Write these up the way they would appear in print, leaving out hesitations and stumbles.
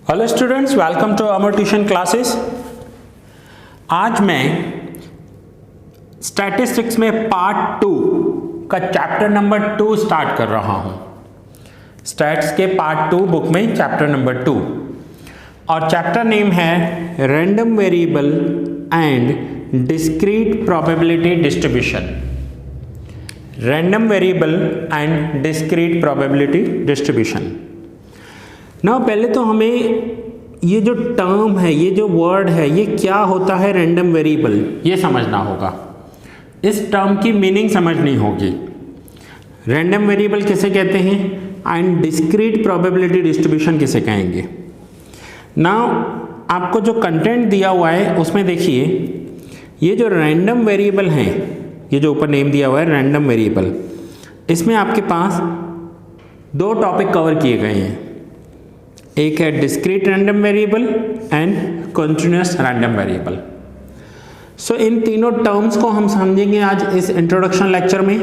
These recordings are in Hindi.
Hello students, welcome to our tuition classes. आज मैं स्टैटिस्टिक्स में पार्ट 2 का चैप्टर नंबर 2 स्टार्ट कर रहा हूं। स्टैट्स के पार्ट 2 बुक में चैप्टर नंबर 2 और चैप्टर नेम है random variable and discrete probability distribution. Random variable and discrete probability distribution. ना पहले तो हमें ये जो टर्म है, ये जो वर्ड है, ये क्या होता है रैंडम वेरिएबल, ये समझना होगा। इस टर्म की मीनिंग समझनी होगी। रैंडम वेरिएबल किसे कहते हैं एंड डिस्क्रीट प्रोबेबिलिटी डिस्ट्रीब्यूशन किसे कहेंगे। ना आपको जो कंटेंट दिया हुआ है उसमें देखिए, ये जो रैंडम वेरिएबल हैं, ये जो ऊपर नेम दिया हुआ है रैंडम वेरिएबल, इसमें आपके पास दो टॉपिक कवर किए गए हैं। एक है discrete random variable and continuous random variable. So इन तीनों टर्म्स को हम समझेंगे आज इस इंट्रोडक्शन लेक्चर में।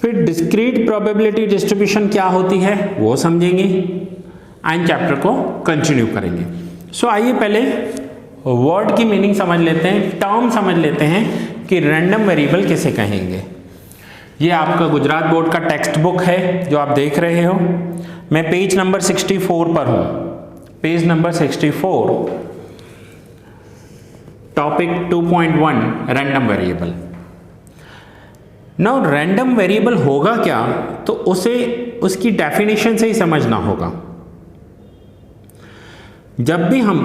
फिर डिस्क्रीट प्रोबेबिलिटी डिस्ट्रीब्यूशन क्या होती है वो समझेंगे एंड चैप्टर को कंटिन्यू करेंगे। सो आइए पहले वर्ड की मीनिंग समझ लेते हैं, टर्म समझ लेते हैं कि रैंडम वेरिएबल किसे कहेंगे। ये आपका गुजरात बोर्ड का टेक्स्ट बुक है जो आप देख रहे हो। मैं पेज नंबर 64 पर हूं। Page number 64, topic 2.1 random variable. Now random variable होगा क्या, तो उसे उसकी डेफिनेशन से ही समझना होगा। जब भी हम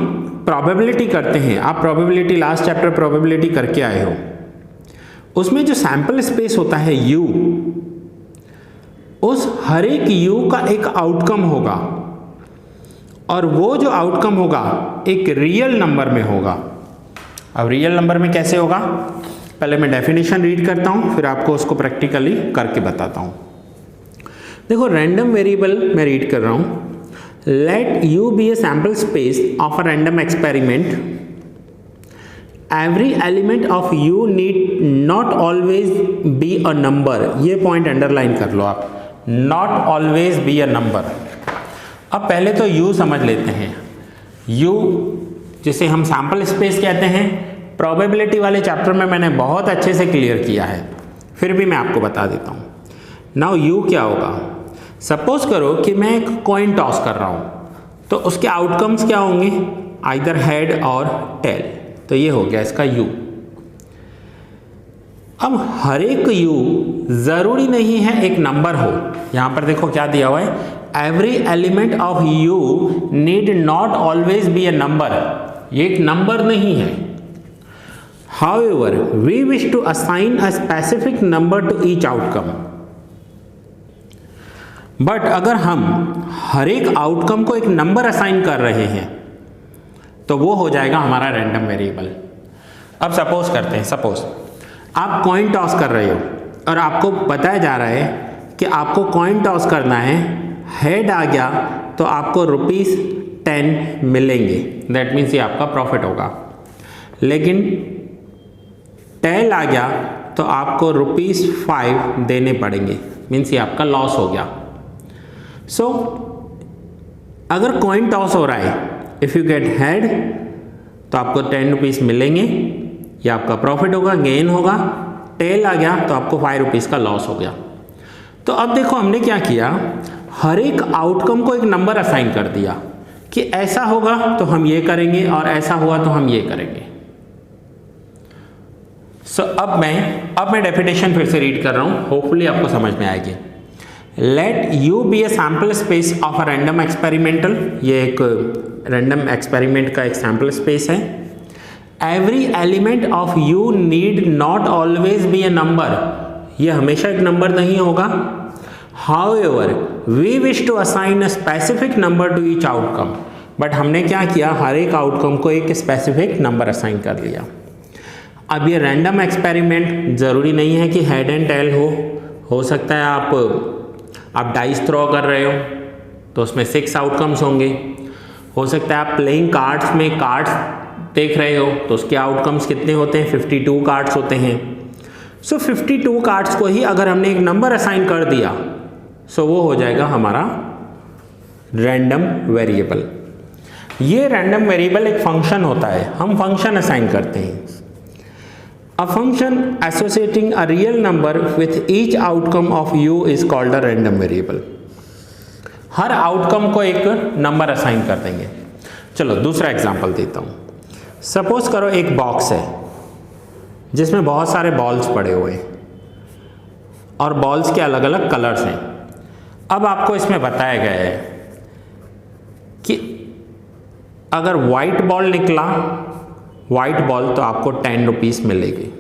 प्रोबेबिलिटी करते हैं, आप प्रोबेबिलिटी लास्ट चैप्टर प्रोबेबिलिटी करके आए हो, उसमें जो सैंपल स्पेस होता है U, उस हर एक U का एक आउटकम होगा और वो जो आउटकम होगा एक रियल नंबर में होगा। अब रियल नंबर में कैसे होगा, पहले मैं डेफिनेशन रीड करता हूं, फिर आपको उसको प्रैक्टिकली करके बताता हूं। देखो रैंडम वेरिएबल मैं रीड कर रहा हूं। Let U be a sample space of a random experiment. Every element of U need not always be a number. ये पॉइंट अंडरलाइन कर लो आप, not always be a number. अब पहले तो U समझ लेते हैं। U जिसे हम सैंपल स्पेस कहते हैं, प्रोबेबिलिटी वाले चैप्टर में मैंने बहुत अच्छे से क्लियर किया है, फिर भी मैं आपको बता देता हूँ। नाउ U क्या होगा, सपोज करो कि मैं एक कॉइन टॉस कर रहा हूँ, तो उसके आउटकम्स क्या होंगे, आइदर हेड और टेल। तो ये हो गया इसका U। अब हर एक U जरूरी नहीं है एक नंबर हो। यहां पर देखो क्या दिया हुआ है, every element of U need not always be a number. ये एक नंबर नहीं है। However, we wish to assign a specific number to each outcome. But अगर हम हर एक आउटकम को एक नंबर असाइन कर रहे हैं तो वो हो जाएगा हमारा रैंडम वेरिएबल। अब सपोज करते हैं, सपोज आप कॉइन टॉस कर रहे हो और आपको बताया जा रहा है कि आपको कॉइन टॉस करना है, हेड आ गया तो आपको ₹10 मिलेंगे, दैट मीन्स ये आपका प्रॉफिट होगा। लेकिन टेल आ गया तो आपको ₹5 देने पड़ेंगे, मीन्स ये आपका लॉस हो गया। सो अगर कॉइन टॉस हो रहा है, इफ़ यू गेट हेड तो आपको ₹10 मिलेंगे, ये आपका प्रॉफिट होगा, गेन होगा। टेल आ गया तो आपको ₹5 का लॉस हो गया। तो अब देखो हमने क्या किया, हर एक आउटकम को एक नंबर असाइन कर दिया कि ऐसा होगा तो हम ये करेंगे और ऐसा हुआ तो हम ये करेंगे। सो अब मैं डेफिनेशन फिर से रीड कर रहा हूं, होपफुली आपको समझ में आएगी। Let U be a sample space of a random experimental. ये एक रैंडम एक्सपेरिमेंट का एक सैंपल स्पेस है। Every element of U need not always be a number. ये हमेशा एक नंबर नहीं होगा। However, we wish to assign a specific number to each outcome. But हमने क्या किया, हर एक आउटकम को एक स्पेसिफिक नंबर असाइन कर लिया। अब ये रैंडम एक्सपेरिमेंट ज़रूरी नहीं है कि हेड एंड टेल हो सकता है आप डाइस थ्रो कर रहे हो तो उसमें 6 आउटकम्स होंगे। हो सकता है आप प्लेइंग कार्ड्स में कार्ड्स देख रहे हो तो उसके आउटकम्स कितने होते हैं, 52 कार्ड्स होते हैं। सो 52 कार्ड्स को ही अगर हमने एक नंबर असाइन कर दिया, सो वो हो जाएगा हमारा रैंडम वेरिएबल। ये रैंडम वेरिएबल एक फंक्शन होता है, हम फंक्शन असाइन करते हैं। A function associating a real number with each outcome of u is called a random variable. Her outcome को एक नंबर असाइन कर देंगे। चलो दूसरा एग्जांपल देता हूँ। सपोज करो एक बॉक्स है जिसमें बहुत सारे बॉल्स पड़े हुए हैं और बॉल्स के अलग अलग कलर्स हैं। अब आपको इसमें बताया गया है कि अगर वाइट बॉल निकला, वाइट बॉल, तो आपको 10 रुपीस मिलेगी।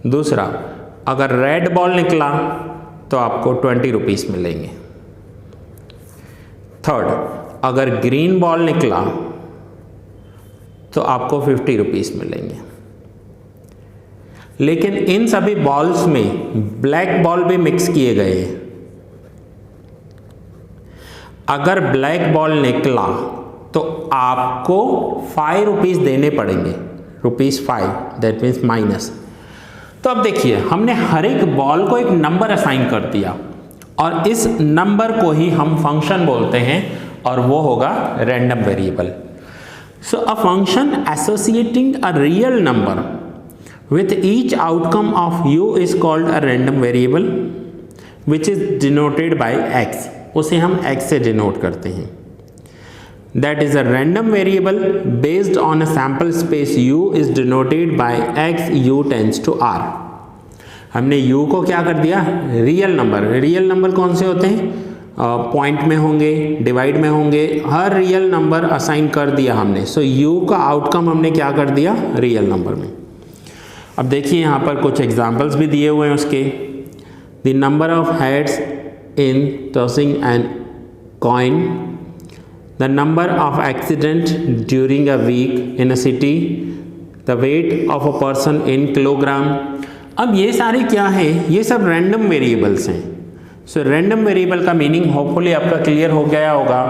दूसरा, अगर रेड बॉल निकला तो आपको 20 रुपीस मिलेंगे। थर्ड, अगर ग्रीन बॉल निकला तो आपको 50 रुपीस मिलेंगे। लेकिन इन सभी बॉल्स में ब्लैक बॉल भी मिक्स किए गए हैं। अगर ब्लैक बॉल निकला तो आपको 5 रुपीस देने पड़ेंगे, ₹5, दैट मीन्स माइनस। तो अब देखिए, हमने हर एक बॉल को एक नंबर असाइन कर दिया और इस नंबर को ही हम फंक्शन बोलते हैं और वो होगा random variable. So a function associating a real number with each outcome of u is called a random variable which is denoted by x। उसे हम x से डिनोट करते हैं। That is a random variable based on a sample space u is denoted by x u tends to r। हमने u को क्या कर दिया, रियल नंबर। रियल नंबर कौन से होते हैं, पॉइंट में होंगे, डिवाइड में होंगे, हर रियल नंबर असाइन कर दिया हमने। सो u का आउटकम हमने क्या कर दिया, रियल नंबर में। अब देखिए यहाँ पर कुछ एग्जाम्पल्स भी दिए हुए हैं उसके। The number of heads in tossing and coin, the number of accident during a week in a city, the weight of a person in kilogram. अब ये सारे क्या हैं, ये सब रैंडम वेरिएबल्स हैं। सो रैंडम वेरिएबल का मीनिंग होपफुली आपका क्लियर हो गया होगा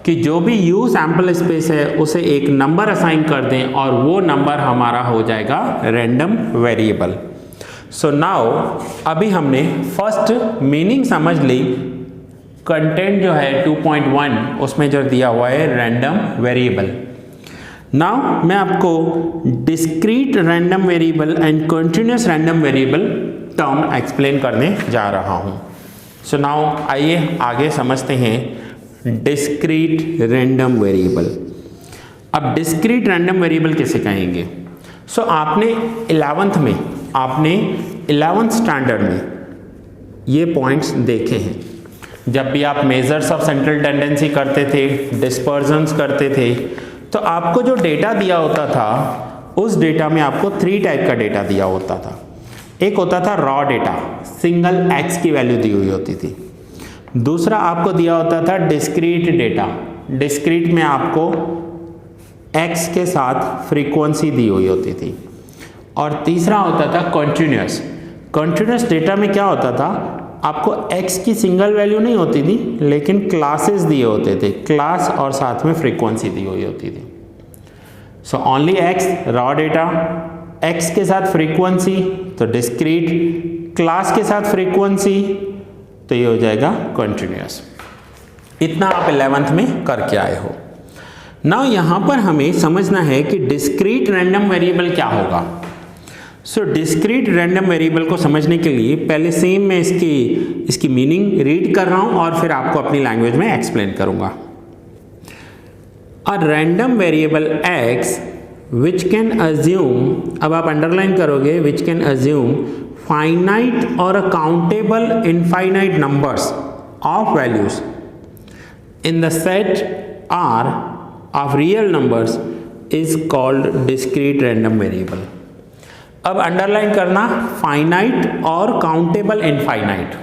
कि जो भी u सैम्पल स्पेस है उसे एक नंबर असाइन कर दें और वो नंबर हमारा हो जाएगा रैंडम वेरिएबल। सो नाउ अभी हमने फर्स्ट मीनिंग समझ ली। कंटेंट जो है 2.1 उसमें जो दिया हुआ है रैंडम वेरिएबल। नाउ मैं आपको discrete random variable and continuous random variable term explain करने जा रहा हूँ। सो नाउ आइए आगे समझते हैं डिस्क्रीट रैंडम वेरिएबल। अब डिस्क्रीट रैंडम वेरिएबल किसे कहेंगे। सो आपने 11th स्टैंडर्ड में ये पॉइंट्स देखे हैं। जब भी आप मेजर्स ऑफ सेंट्रल टेंडेंसी करते थे, डिस्पर्जन्स करते थे, तो आपको जो डेटा दिया होता था उस डेटा में आपको 3 टाइप का डेटा दिया होता था। एक होता था रॉ डेटा, सिंगल x की वैल्यू दी हुई होती थी। दूसरा आपको दिया होता था डिस्क्रीट डेटा, डिस्क्रीट में आपको x के साथ फ्रीक्वेंसी दी हुई होती थी। और तीसरा होता था कॉन्टिन्यूस। कॉन्टिन्यूस डेटा में क्या होता था, आपको x की सिंगल वैल्यू नहीं होती थी लेकिन क्लासेस दिए होते थे, क्लास और साथ में फ्रीक्वेंसी दी हुई होती थी। So only x raw data, x के साथ फ्रीक्वेंसी तो डिस्क्रीट, क्लास के साथ फ्रीक्वेंसी तो ये हो जाएगा कॉन्टिन्यूस। इतना आप 11th में करके आए हो। नाउ यहाँ पर हमें समझना है कि डिस्क्रीट रैंडम वेरिएबल क्या होगा। सो डिस्क्रीट रैंडम वेरिएबल को समझने के लिए पहले सेम मैं इसकी मीनिंग रीड कर रहा हूँ और फिर आपको अपनी लैंग्वेज में एक्सप्लेन करूँगा। A random variable x which can assume, अब आप अंडरलाइन करोगे, which can assume finite or a countable infinite numbers of values in the set R of real numbers is called discrete random variable। अब अंडरलाइन करना फाइनाइट और काउंटेबल इनफाइनाइट।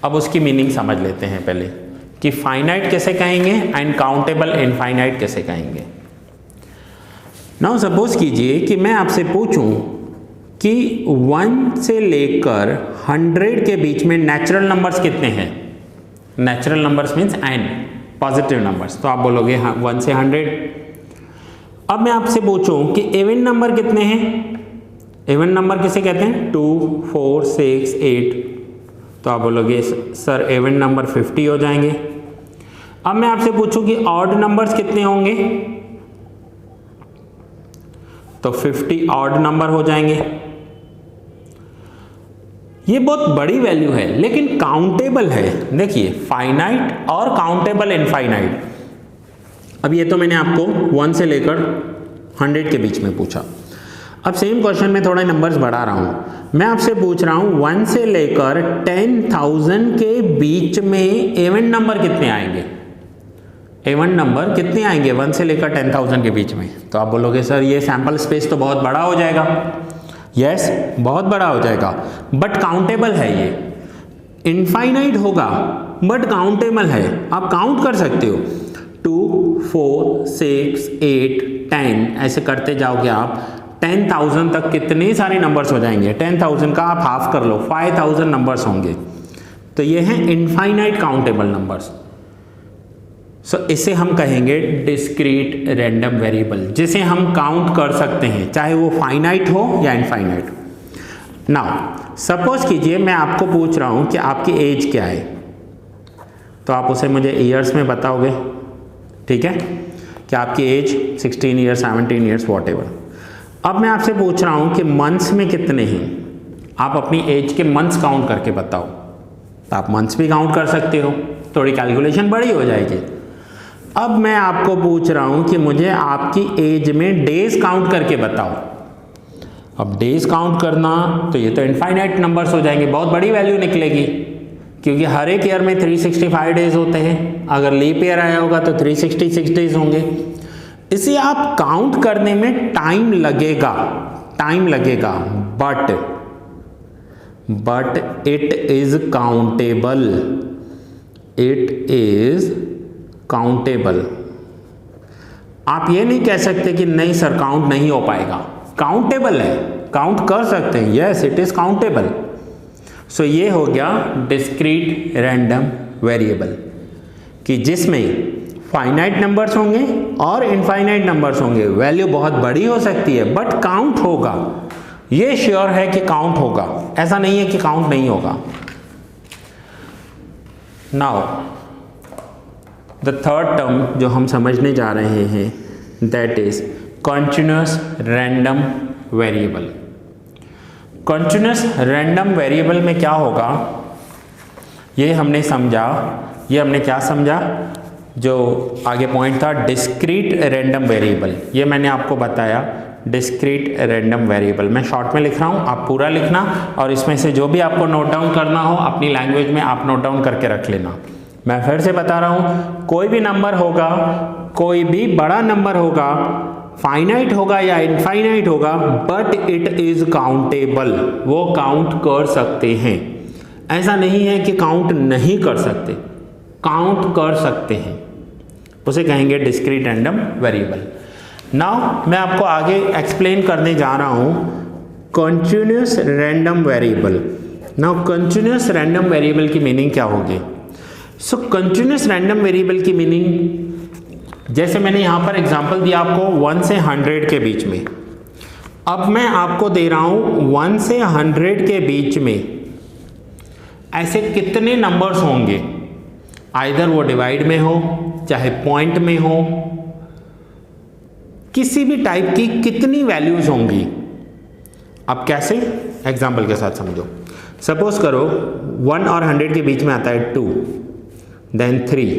अब उसकी मीनिंग समझ लेते हैं पहले कि फाइनाइट कैसे कहेंगे एंड काउंटेबल इनफाइनाइट कैसे कहेंगे। नाउ सपोज कीजिए कि मैं आपसे पूछूं कि 1 से लेकर 100 के बीच में नेचुरल नंबर्स कितने हैं। Natural numbers means n, positive numbers, तो आप बोलोगे हाँ 1 से 100। अब मैं आपसे पूछूं कि इवन नंबर कितने हैं। इवन नंबर किसे कहते हैं, 2, 4, 6, 8, तो आप बोलोगे सर इवन नंबर 50 हो जाएंगे। अब मैं आपसे पूछूं कि ऑड नंबर्स कितने होंगे, तो 50 ऑड नंबर हो जाएंगे। ये बहुत बड़ी वैल्यू है लेकिन काउंटेबल है। देखिए फाइनाइट और काउंटेबल इनफाइनाइट। अब ये तो मैंने आपको 1 से लेकर 100 के बीच में पूछा। अब सेम क्वेश्चन में थोड़ा नंबर्स बढ़ा रहा हूं। मैं आपसे पूछ रहा हूं 1 से लेकर 10,000 के बीच में इवन नंबर कितने आएंगे। इवन नंबर कितने आएंगे 1 से लेकर 10,000 के बीच में। तो आप बोलोगे सर ये सैंपल स्पेस तो बहुत बड़ा हो जाएगा। यस बहुत बड़ा हो जाएगा, बट काउंटेबल है। ये इनफाइनाइट होगा बट काउंटेबल है, आप काउंट कर सकते हो। 2, 4, 6, 8, 10 ऐसे करते जाओगे आप 10,000 तक कितने सारे नंबर्स हो जाएंगे। 10,000 का आप हाफ कर लो, 5,000 नंबर्स होंगे। तो ये हैं इनफाइनाइट काउंटेबल नंबर्स। सो इसे हम कहेंगे डिस्क्रीट रैंडम वेरिएबल, जिसे हम काउंट कर सकते हैं चाहे वो फाइनाइट हो या इनफाइनाइट। नाउ सपोज कीजिए मैं आपको पूछ रहा हूं कि आपकी एज क्या है, तो आप उसे मुझे ईयर्स में बताओगे, ठीक है, कि आपकी एज 16 ईयर्स, 17 ईयर्स, वॉटएवर। अब मैं आपसे पूछ रहा हूं कि मंथ्स में कितने हैं, आप अपनी एज के मंथ्स काउंट करके बताओ। तो आप मंथ्स भी काउंट कर सकते हो, थोड़ी कैलकुलेशन बड़ी हो जाएगी। अब मैं आपको पूछ रहा हूं कि मुझे आपकी एज में डेज काउंट करके बताओ। अब डेज काउंट करना तो ये तो इनफाइनाइट नंबर्स हो जाएंगे, बहुत बड़ी वैल्यू निकलेगी, क्योंकि हर एक ईयर में 365 डेज होते हैं। अगर लीप ईयर आया होगा तो 366 डेज होंगे। इसे आप काउंट करने में टाइम लगेगा, बट इट इज काउंटेबल। आप ये नहीं कह सकते कि नहीं सर काउंट नहीं हो पाएगा, काउंटेबल है, काउंट कर सकते हैं। Yes it is countable. So ये हो गया डिस्क्रीट रैंडम वेरिएबल, कि जिसमें फाइनाइट नंबर्स होंगे और इनफाइनाइट नंबर्स होंगे। वैल्यू बहुत बड़ी हो सकती है बट काउंट होगा, ये श्योर है कि काउंट होगा, ऐसा नहीं है कि काउंट नहीं होगा। नाउ द थर्ड टर्म जो हम समझने जा रहे हैं that is continuous random variable. Continuous random variable में क्या होगा ये हमने समझा। ये हमने क्या समझा, जो आगे पॉइंट था डिस्क्रीट रैंडम वेरिएबल, ये मैंने आपको बताया डिस्क्रीट रैंडम वेरिएबल। मैं शॉर्ट में लिख रहा हूँ, आप पूरा लिखना, और इसमें से जो भी आपको नोट डाउन करना हो अपनी लैंग्वेज में आप नोट डाउन करके रख लेना। मैं फिर से बता रहा हूँ, कोई भी नंबर होगा, कोई भी बड़ा नंबर होगा, फाइनाइट होगा या इनफाइनाइट होगा, बट इट इज काउंटेबल, वो काउंट कर सकते हैं। ऐसा नहीं है कि काउंट नहीं कर सकते, काउंट कर सकते हैं, उसे कहेंगे डिस्क्रीट रैंडम वेरिएबल। नाउ मैं आपको आगे एक्सप्लेन करने जा रहा हूं continuous random variable. Now continuous random variable की मीनिंग क्या होगी। सो कंटीन्यूअस रैंडम वेरिएबल की मीनिंग, जैसे मैंने यहां पर एग्जांपल दिया आपको 1 से 100 के बीच में। अब मैं आपको दे रहा हूं 1 से 100 के बीच में ऐसे कितने नंबर्स होंगे, आइदर वो डिवाइड में हो चाहे पॉइंट में हो, किसी भी टाइप की कितनी वैल्यूज होंगी। अब कैसे, एग्जांपल के साथ समझो। सपोज करो 1 और 100 के बीच में आता है 2, देन 3,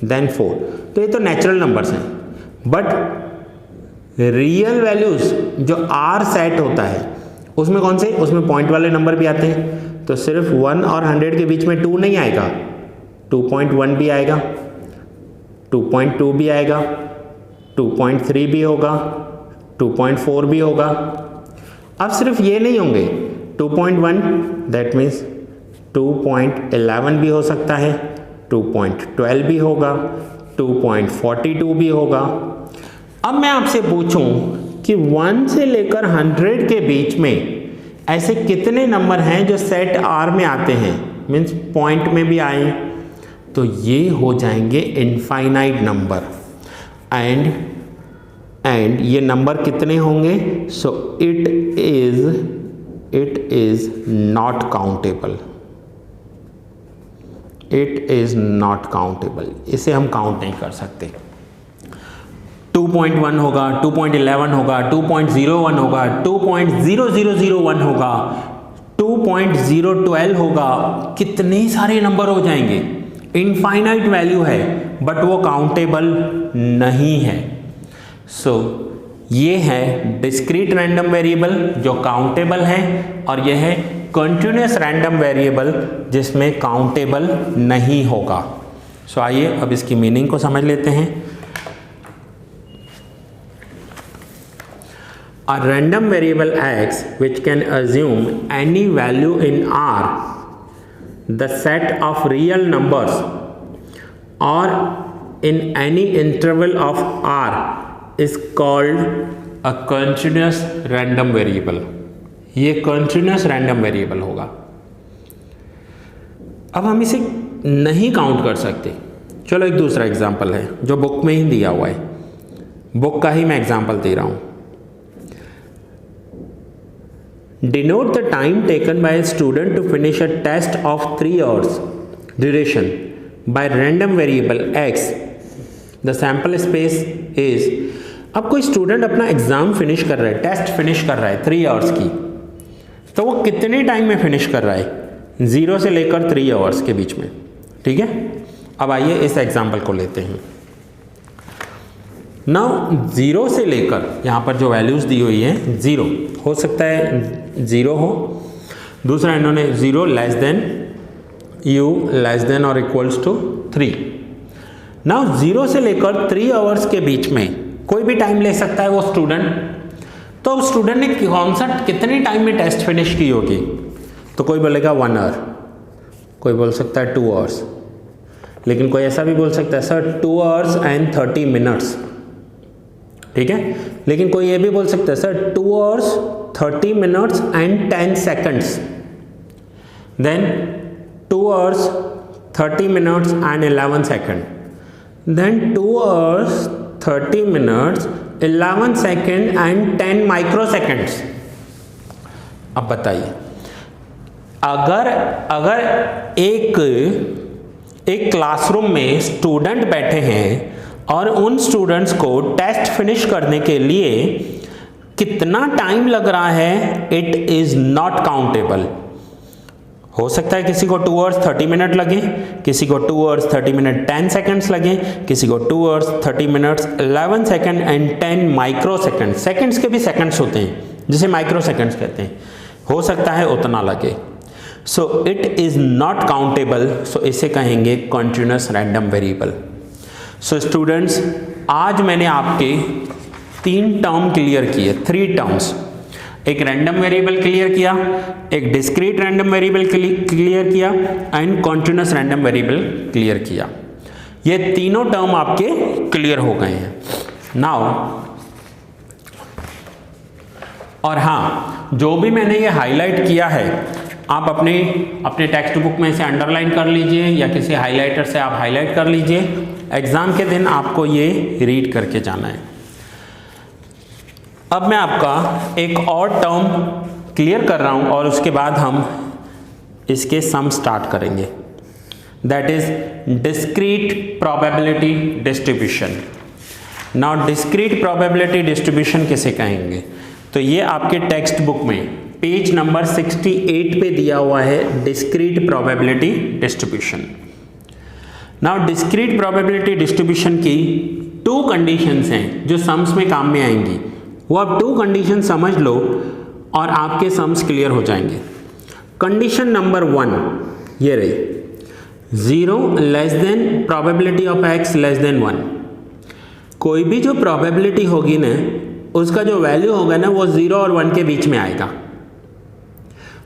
देन 4, तो ये तो नेचुरल नंबर्स हैं, बट रियल वैल्यूज जो आर सेट होता है उसमें कौन से, उसमें पॉइंट वाले नंबर भी आते हैं। तो सिर्फ 1 और 100 के बीच में 2 नहीं आएगा, 2.1 भी आएगा, 2.2 भी आएगा, 2.3 भी होगा, 2.4 भी होगा। अब सिर्फ ये नहीं होंगे, 2.1 दैट मीन्स 2.11 भी हो सकता है, 2.12 भी होगा, 2.42 भी होगा। अब मैं आपसे पूछूं कि 1 से लेकर 100 के बीच में ऐसे कितने नंबर हैं जो सेट आर में आते हैं, मीन्स पॉइंट में भी आए, तो ये हो जाएंगे इनफाइनाइट नंबर। एंड ये नंबर कितने होंगे, सो it is not countable. It is not countable, इसे हम काउंट नहीं कर सकते। 2.1 होगा, 2.11 होगा, 2.01 होगा, 2.0001 होगा, 2.012 होगा, कितने सारे नंबर हो जाएंगे, इनफाइनाइट वैल्यू है, बट वो काउंटेबल नहीं है। सो ये है डिस्क्रीट रैंडम वेरिएबल जो काउंटेबल है, और यह है कंटिन्यूअस रैंडम वेरिएबल जिसमें काउंटेबल नहीं होगा। सो आइए अब इसकी मीनिंग को समझ लेते हैं। A random variable x which can assume any value in R, the set of real numbers, or in any interval of R is called a continuous random variable. ये continuous random variable होगा। अब हम इसे नहीं काउंट कर सकते। चलो एक दूसरा एग्जाम्पल है जो बुक में ही दिया हुआ है, बुक का ही मैं एग्जाम्पल दे रहा हूँ। Denote the time taken by a student to finish a test of 3 hours duration by random variable x. The sample space is, अब कोई स्टूडेंट अपना एग्जाम फिनिश कर रहा है, टेस्ट फिनिश कर रहा है 3 आवर्स की, तो वो कितने टाइम में फिनिश कर रहा है? 0 से लेकर 3 आवर्स के बीच में। ठीक है, अब आइए इस एग्जाम्पल को लेते हैं। नाउ 0 से लेकर यहाँ पर जो वैल्यूज़ दी हुई है, 0 हो सकता है 0 हो, दूसरा इन्होंने 0 less than u less than और इक्वल्स टू 3। नाउ 0 से लेकर 3 आवर्स के बीच में कोई भी टाइम ले सकता है वो स्टूडेंट। तो स्टूडेंट ने कौन सा कितने टाइम में टेस्ट फिनिश की होगी? तो कोई बोलेगा 1 आवर, कोई बोल सकता है 2 आवर्स, लेकिन कोई ऐसा भी बोल सकता है सर 2 आवर्स एंड 30 मिनट्स। ठीक है, लेकिन कोई ये भी बोल सकता है sir 2 hours 30 minutes and 10 seconds, then 2 hours 30 minutes and 11 second, then 2 hours 30 minutes 11 second and 10 micro seconds. अब बताइए, अगर एक क्लासरूम में स्टूडेंट बैठे हैं और उन स्टूडेंट्स को टेस्ट फिनिश करने के लिए कितना टाइम लग रहा है, इट इज नॉट काउंटेबल। हो सकता है किसी को 2 आवर्स 30 मिनट लगे, किसी को 2 आवर्स 30 मिनट 10 सेकंड्स लगे, किसी को 2 hours 30 minutes 11 second and 10 micro second, seconds के भी सेकंड्स होते हैं जिसे माइक्रो सेकंड्स कहते हैं, हो सकता है उतना लगे। So it is not countable, so इसे कहेंगे continuous random variable. So students, आज मैंने आपके 3 टर्म क्लियर किए, 3 टर्म्स। एक रैंडम वेरिएबल क्लियर किया, एक डिस्क्रीट रैंडम वेरिएबल क्लियर किया and continuous random variable clear किया। ये तीनों टर्म आपके क्लियर हो गए हैं नाउ। और हाँ, जो भी मैंने ये हाईलाइट किया है आप अपने टेक्स्ट बुक में से अंडरलाइन कर लीजिए या किसी हाइलाइटर से आप हाईलाइट कर लीजिए। एग्जाम के दिन आपको ये रीड करके जाना है। अब मैं आपका एक और टर्म क्लियर कर रहा हूं और उसके बाद हम इसके सम स्टार्ट करेंगे, that is discrete probability distribution. Now discrete probability distribution किसे कहेंगे? तो ये आपके टेक्स्ट बुक में पेज नंबर 68 पे दिया हुआ है, discrete probability distribution. Now discrete probability distribution की 2 कंडीशंस हैं जो सम्स में काम में आएंगी। वो आप 2 कंडीशन समझ लो और आपके सम्स क्लियर हो जाएंगे। कंडीशन नंबर 1 ये रही, 0 less than probability of x less than 1। कोई भी जो प्रोबेबिलिटी होगी ना, उसका जो वैल्यू होगा ना वो 0 और 1 के बीच में आएगा।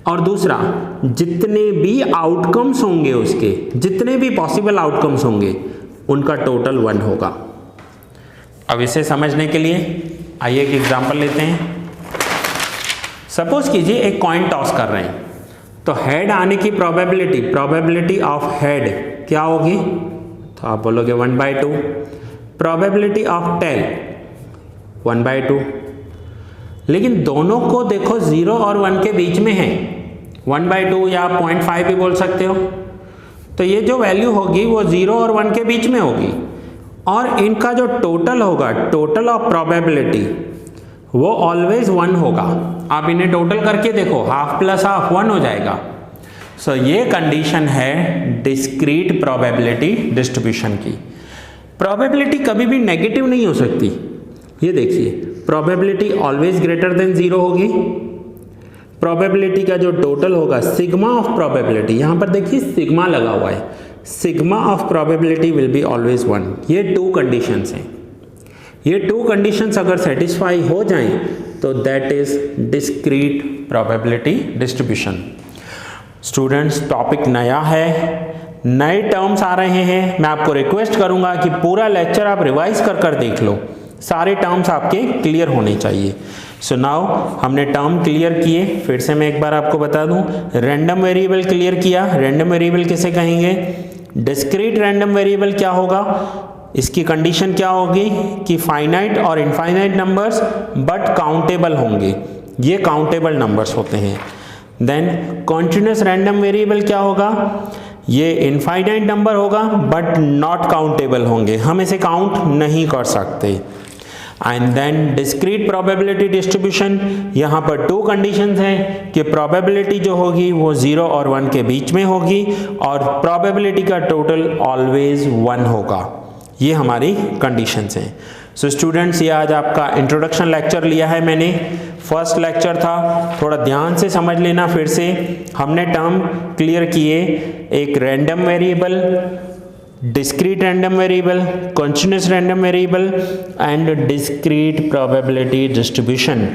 और दूसरा, जितने भी आउटकम्स होंगे, उसके जितने भी पॉसिबल आउटकम्स होंगे उनका टोटल 1 होगा। अब इसे समझने के लिए आइए एक एग्जांपल लेते हैं। सपोज कीजिए एक कॉइन टॉस कर रहे हैं, तो हेड आने की प्रोबेबिलिटी ऑफ हेड क्या होगी? तो आप बोलोगे 1/2। Probability of tail 1/2। लेकिन दोनों को देखो 0 और 1 के बीच में है, 1/2 या 0.5 भी बोल सकते हो। तो ये जो वैल्यू होगी वो 0 और 1 के बीच में होगी, और इनका जो टोटल होगा, टोटल ऑफ प्रोबेबिलिटी, वो ऑलवेज 1 होगा। आप इन्हें टोटल करके देखो, हाफ प्लस हाफ 1 हो जाएगा। सो ये कंडीशन है डिस्क्रीट प्रोबेबिलिटी डिस्ट्रीब्यूशन की। प्रोबेबिलिटी कभी भी नेगेटिव नहीं हो सकती। ये देखिए, प्रोबेबिलिटी ऑलवेज ग्रेटर देन 0 होगी। प्रोबेबिलिटी का जो टोटल होगा, सिग्मा ऑफ प्रोबेबिलिटी, यहां पर देखिए सिग्मा लगा हुआ है, sigma of probability will be always 1। ये 2 कंडीशंस हैं। ये 2 कंडीशंस अगर सेटिस्फाई हो जाएं तो that is discrete probability distribution. Students, topic नया है, नए टर्म्स आ रहे हैं। मैं आपको रिक्वेस्ट करूंगा कि पूरा लेक्चर आप रिवाइज कर देख लो, सारे टर्म्स आपके क्लियर होने चाहिए। सो नाउ हमने टर्म क्लियर किए, फिर से मैं एक बार आपको बता दूं, रैंडम वेरिएबल क्लियर किया। रैंडम वेरिएबल किसे कहेंगे? डिस्क्रीट रैंडम वेरिएबल क्या होगा? इसकी कंडीशन क्या होगी कि फाइनाइट और इनफाइनाइट नंबर्स बट काउंटेबल होंगे, ये काउंटेबल नंबर्स होते हैं। देन कॉन्टिन्यूस रैंडम वेरिएबल क्या होगा? ये इनफाइनाइट नंबर होगा बट नॉट काउंटेबल होंगे, हम इसे काउंट नहीं कर सकते। And then discrete probability distribution, यहाँ पर 2 कंडीशंस हैं कि प्रोबेबिलिटी जो होगी वो 0 और 1 के बीच में होगी, और प्रोबेबिलिटी का टोटल ऑलवेज 1 होगा। ये हमारी कंडीशंस हैं। सो स्टूडेंट्स, ये आज आपका इंट्रोडक्शन लेक्चर लिया है मैंने, फर्स्ट लेक्चर था, थोड़ा ध्यान से समझ लेना। फिर से हमने टर्म क्लियर किए, एक random variable, discrete random variable, continuous random variable and discrete probability distribution,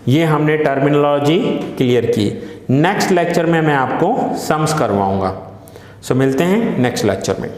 ये हमने टर्मिनोलॉजी क्लियर की। नेक्स्ट लेक्चर में मैं आपको सम्स करवाऊंगा। सो मिलते हैं नेक्स्ट लेक्चर में।